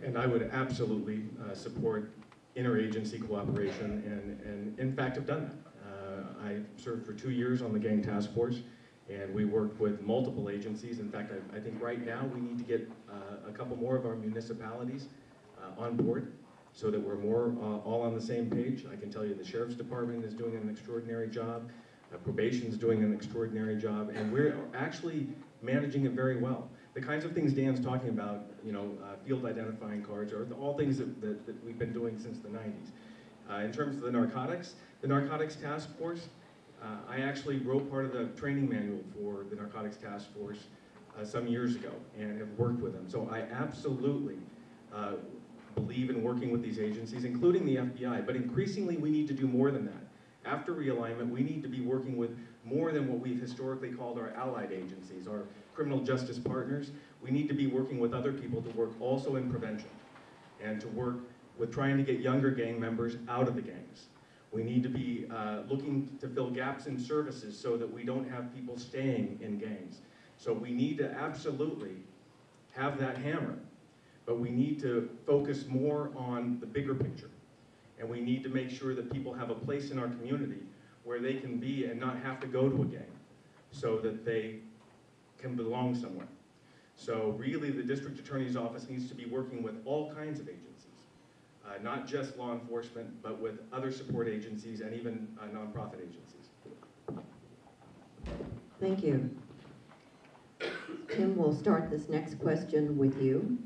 And I would absolutely support interagency cooperation, and in fact have done that. I served for 2 years on the gang task force, and we worked with multiple agencies. In fact, I think right now we need to get a couple more of our municipalities on board so that we're more all on the same page. I can tell you the Sheriff's Department is doing an extraordinary job, probation's doing an extraordinary job, and we're actually managing it very well. The kinds of things Dan's talking about, field identifying cards, are all things that we've been doing since the 90s. In terms of the Narcotics Task Force, I actually wrote part of the training manual for the Narcotics Task Force some years ago and have worked with them. So I absolutely believe in working with these agencies, including the FBI, but increasingly we need to do more than that. After realignment, we need to be working with more than what we've historically called our allied agencies, our criminal justice partners. We need to be working with other people to work also in prevention and to work with trying to get younger gang members out of the gangs. We need to be looking to fill gaps in services so that we don't have people staying in gangs. So we need to absolutely have that hammer, but we need to focus more on the bigger picture. And we need to make sure that people have a place in our community where they can be and not have to go to a gang so that they can belong somewhere. So really the district attorney's office needs to be working with all kinds of agencies, not just law enforcement, but with other support agencies and even nonprofit agencies. Thank you. Tim, we'll start this next question with you.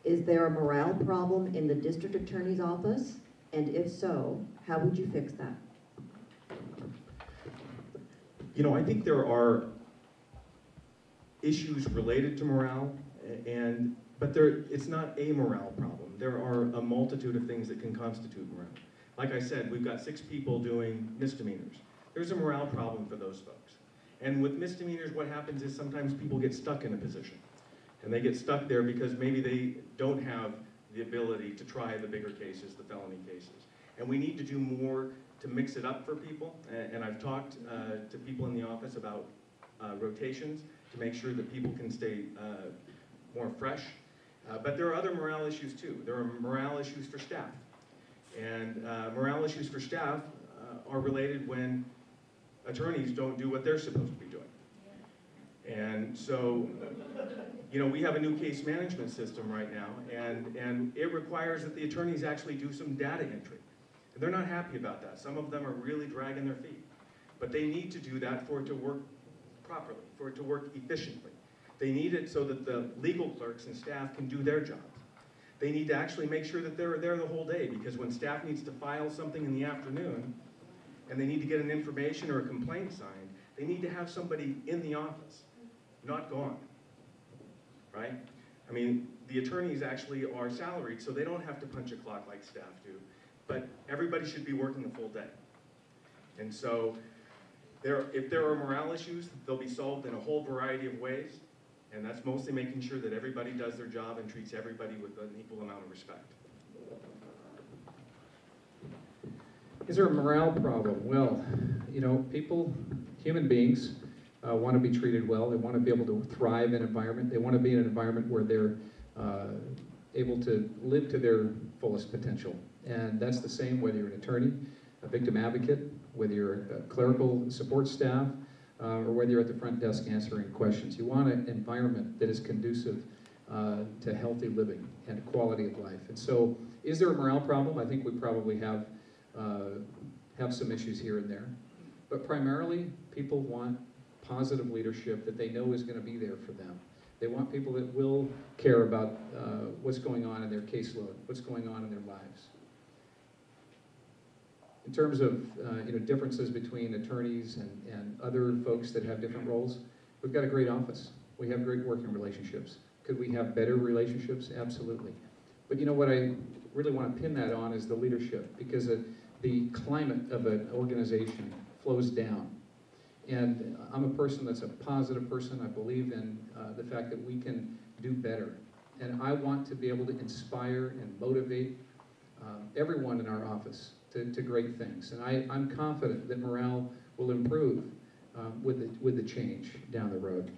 Is there a morale problem in the district attorney's office? And if so, how would you fix that? I think there are issues related to morale, but it's not a morale problem. There are a multitude of things that can constitute morale. Like I said, we've got 6 people doing misdemeanors. There's a morale problem for those folks. And with misdemeanors, what happens is sometimes people get stuck in a position. And they get stuck there because maybe they don't have the ability to try the bigger cases, the felony cases. And we need to do more to mix it up for people. And I've talked to people in the office about rotations to make sure that people can stay more fresh. But there are other morale issues too. There are morale issues for staff. And morale issues for staff are related when attorneys don't do what they're supposed to be doing. And so, we have a new case management system right now, and it requires that the attorneys actually do some data entry. And they're not happy about that. Some of them are really dragging their feet. But they need to do that for it to work properly, for it to work efficiently. They need it so that the legal clerks and staff can do their jobs. They need to actually make sure that they're there the whole day, because when staff needs to file something in the afternoon, and they need to get an information or a complaint signed, they need to have somebody in the office, not gone, right? I mean, the attorneys actually are salaried, so they don't have to punch a clock like staff do, but everybody should be working a full day. And so, if there are morale issues, they'll be solved in a whole variety of ways, and that's mostly making sure that everybody does their job and treats everybody with an equal amount of respect. Is there a morale problem? Well, people, human beings, want to be treated well. They want to be able to thrive in an environment. They want to be in an environment where they're able to live to their fullest potential. And that's the same whether you're an attorney, a victim advocate, whether you're a clerical support staff, or whether you're at the front desk answering questions. You want an environment that is conducive to healthy living and quality of life. And so, is there a morale problem? I think we probably have some issues here and there. But primarily, people want positive leadership that they know is going to be there for them. They want people that will care about what's going on in their caseload, what's going on in their lives. In terms of differences between attorneys and other folks that have different roles, we've got a great office. We have great working relationships. Could we have better relationships? Absolutely. But what I really want to pin that on is the leadership, because the climate of an organization flows down. And I'm a person that's a positive person. I believe in the fact that we can do better. And I want to be able to inspire and motivate everyone in our office to great things. And I'm confident that morale will improve with the change down the road.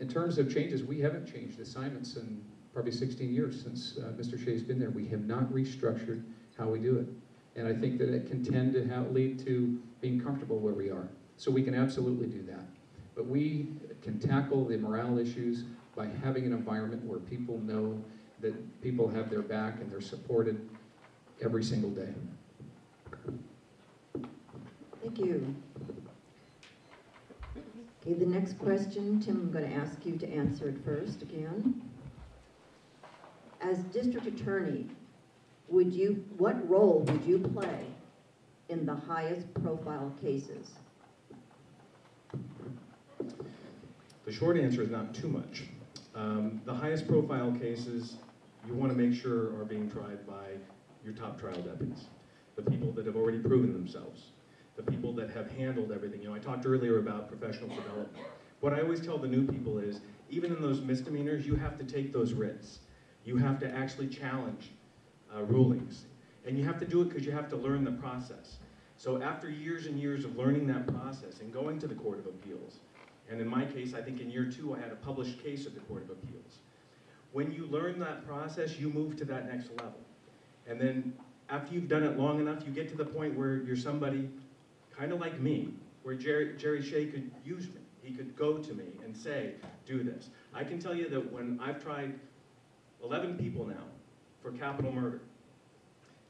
In terms of changes, we haven't changed assignments in probably 16 years since Mr. Shea's been there. We have not restructured how we do it. And I think that it can tend to lead to being comfortable where we are. So we can absolutely do that. But we can tackle the morale issues by having an environment where people know that people have their back and they're supported every single day. Thank you. Okay, the next question, Tim, I'm going to ask you to answer it first again. As district attorney, what role would you play in the highest profile cases? The short answer is not too much. The highest profile cases you want to make sure are being tried by your top trial deputies, the people that have already proven themselves, the people that have handled everything. You know, I talked earlier about professional development. What I always tell the new people is, even in those misdemeanors, you have to take those writs. You have to actually challenge rulings. And you have to do it because you have to learn the process. So after years and years of learning that process and going to the Court of Appeals, and in my case, I think in year 2, I had a published case at the Court of Appeals. When you learn that process, you move to that next level. And then after you've done it long enough, you get to the point where you're somebody kind of like me, where Jerry Shea could use me. He could go to me and say, do this. I can tell you that when I've tried 11 people now for capital murder,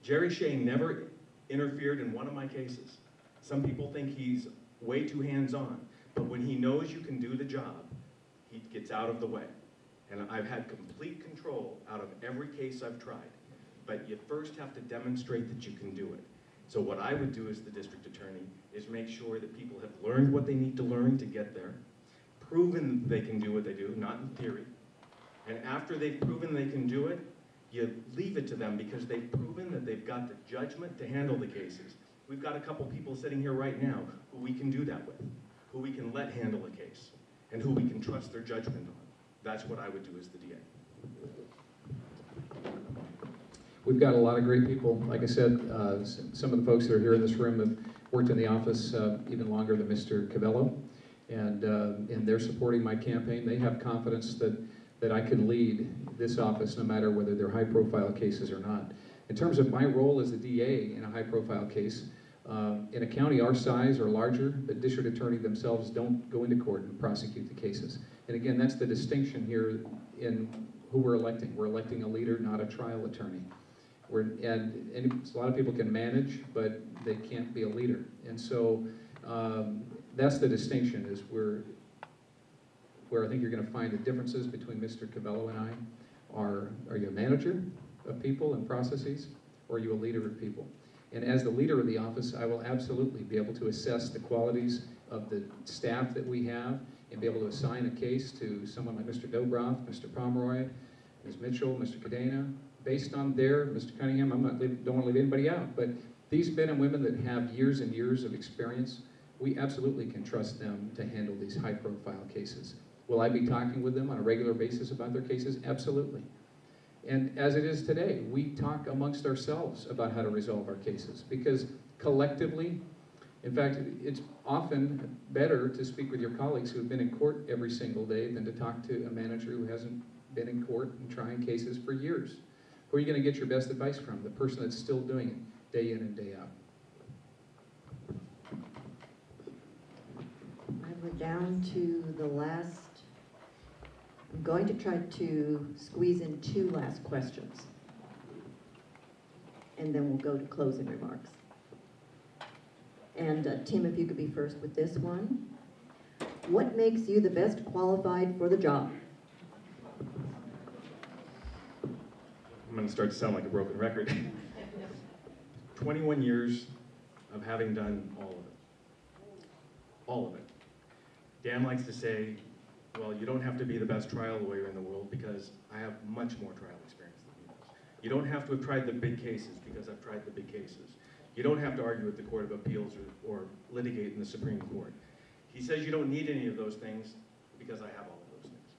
Jerry Shea never interfered in one of my cases. Some people think he's way too hands-on, but when he knows you can do the job, he gets out of the way. And I've had complete control out of every case I've tried. But you first have to demonstrate that you can do it. So what I would do as the district attorney is make sure that people have learned what they need to learn to get there, proven they can do what they do, not in theory. And after they've proven they can do it, you leave it to them because they've proven that they've got the judgment to handle the cases. We've got a couple people sitting here right now who we can do that with, who we can let handle a case, and who we can trust their judgment on. That's what I would do as the DA. We've got a lot of great people. Like I said, some of the folks that are here in this room have worked in the office even longer than Mr. Covello, and they're supporting my campaign. They have confidence that I can lead this office no matter whether they're high-profile cases or not. In terms of my role as a DA in a high-profile case, in a county our size or larger, the district attorney themselves don't go into court and prosecute the cases. And again, that's the distinction here in who we're electing. We're electing a leader, not a trial attorney. And a lot of people can manage, but they can't be a leader. And so that's the distinction, is where I think you're going to find the differences between Mr. Covello and I. Are you a manager of people and processes, or are you a leader of people? And as the leader of the office, I will absolutely be able to assess the qualities of the staff that we have and be able to assign a case to someone like Mr. Dobroff, Mr. Pomeroy, Ms. Mitchell, Mr. Cadena, based on Mr. Cunningham, don't want to leave anybody out, but these men and women that have years and years of experience, we absolutely can trust them to handle these high-profile cases. Will I be talking with them on a regular basis about their cases? Absolutely. And as it is today, we talk amongst ourselves about how to resolve our cases, because collectively, in fact, it's often better to speak with your colleagues who have been in court every single day than to talk to a manager who hasn't been in court and trying cases for years. Who are you going to get your best advice from? The person that's still doing it day in and day out. We're down to the last. I'm going to try to squeeze in 2 last questions. And then we'll go to closing remarks. And Tim, if you could be first with this one. What makes you the best qualified for the job? I'm going to start to sound like a broken record. 21 years of having done all of it. All of it. Dan likes to say, well, you don't have to be the best trial lawyer in the world because I have much more trial experience than he does. You don't have to have tried the big cases because I've tried the big cases. You don't have to argue at the Court of Appeals or litigate in the Supreme Court. He says you don't need any of those things because I have all of those things.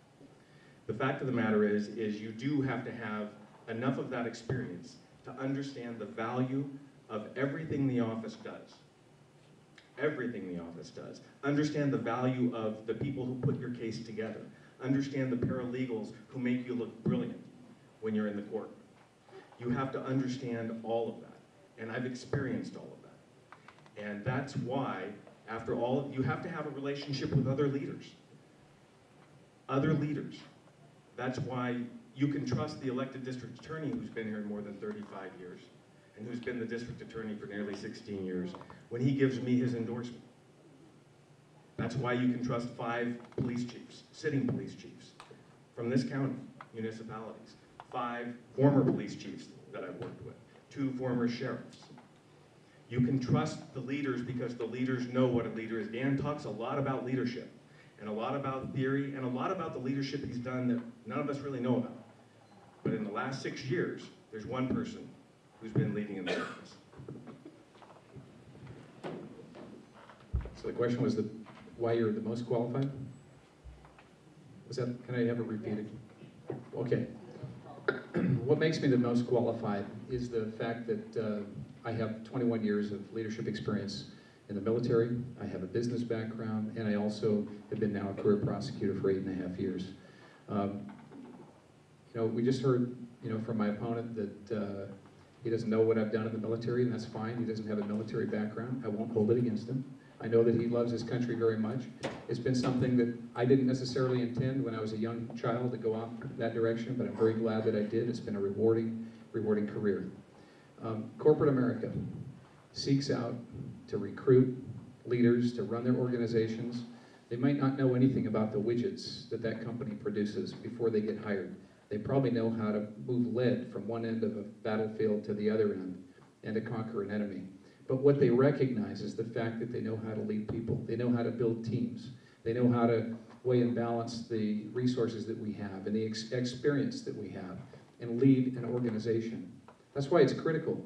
The fact of the matter is you do have to have enough of that experience to understand the value of everything the office does. Everything the office does. Understand the value of the people who put your case together. Understand the paralegals who make you look brilliant. when you're in the courtroom. You have to understand all of that, and I've experienced all of that. And that's why, after all, you have to have a relationship with other leaders. Other leaders. That's why you can trust the elected district attorney who's been here more than 35 years and who's been the district attorney for nearly 16 years when he gives me his endorsement. That's why you can trust 5 police chiefs, sitting police chiefs from this county, municipalities, 5 former police chiefs that I've worked with, 2 former sheriffs. You can trust the leaders because the leaders know what a leader is. Dan talks a lot about leadership and a lot about theory and a lot about the leadership he's done that none of us really know about. But in the last 6 years, there's one person who's been leading in the office. So the question was why you're the most qualified? Was that, can I have it repeated? Okay. What makes me the most qualified is the fact that I have 21 years of leadership experience in the military. I have a business background, and I also have been now a career prosecutor for 8.5 years. We just heard, from my opponent that he doesn't know what I've done in the military, and that's fine. He doesn't have a military background. I won't hold it against him. I know that he loves his country very much. It's been something that I didn't necessarily intend when I was a young child to go off that direction, but I'm very glad that I did. It's been a rewarding career. Corporate America seeks out to recruit leaders to run their organizations. They might not know anything about the widgets that company produces before they get hired. They probably know how to move lead from one end of a battlefield to the other end and to conquer an enemy. But what they recognize is the fact that they know how to lead people. They know how to build teams. They know how to weigh and balance the resources that we have and the experience that we have and lead an organization. That's why it's critical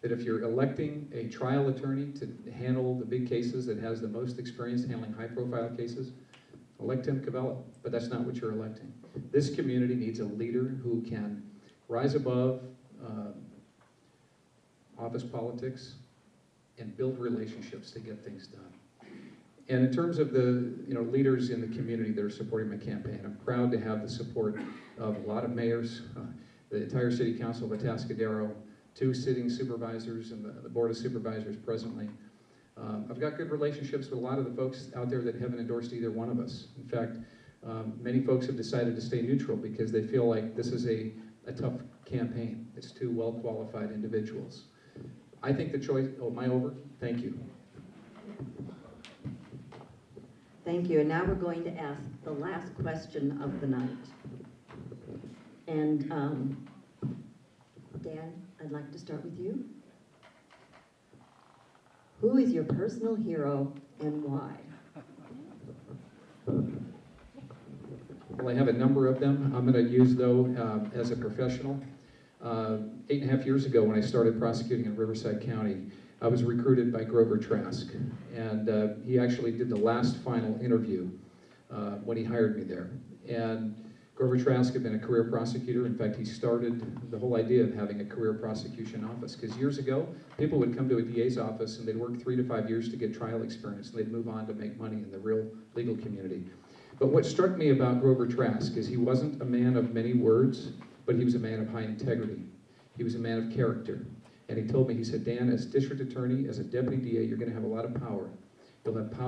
that if you're electing a trial attorney to handle the big cases that has the most experience handling high-profile cases, elect Tim Covello, but that's not what you're electing. This community needs a leader who can rise above office politics and build relationships to get things done. And in terms of the leaders in the community that are supporting my campaign, I'm proud to have the support of a lot of mayors, the entire City Council of Atascadero, 2 sitting supervisors and the Board of Supervisors presently. I've got good relationships with a lot of the folks out there that haven't endorsed either one of us. In fact, many folks have decided to stay neutral because they feel like this is a tough campaign. It's 2 well-qualified individuals. I think the choice, am I over? Thank you. Thank you, and now we're going to ask the last question of the night. And Dan, I'd like to start with you. Who is your personal hero and why? Well, I have a number of them. I'm going to use, though, as a professional. 8.5 years ago, when I started prosecuting in Riverside County, I was recruited by Grover Trask, and he actually did the last final interview when he hired me there. And Grover Trask had been a career prosecutor. In fact, he started the whole idea of having a career prosecution office, because years ago, people would come to a DA's office and they'd work 3 to 5 years to get trial experience, and they'd move on to make money in the real legal community. But what struck me about Grover Trask is he wasn't a man of many words, but he was a man of high integrity. He was a man of character. And he told me, he said, Dan, as district attorney, as a deputy DA, you're going to have a lot of power. You'll have power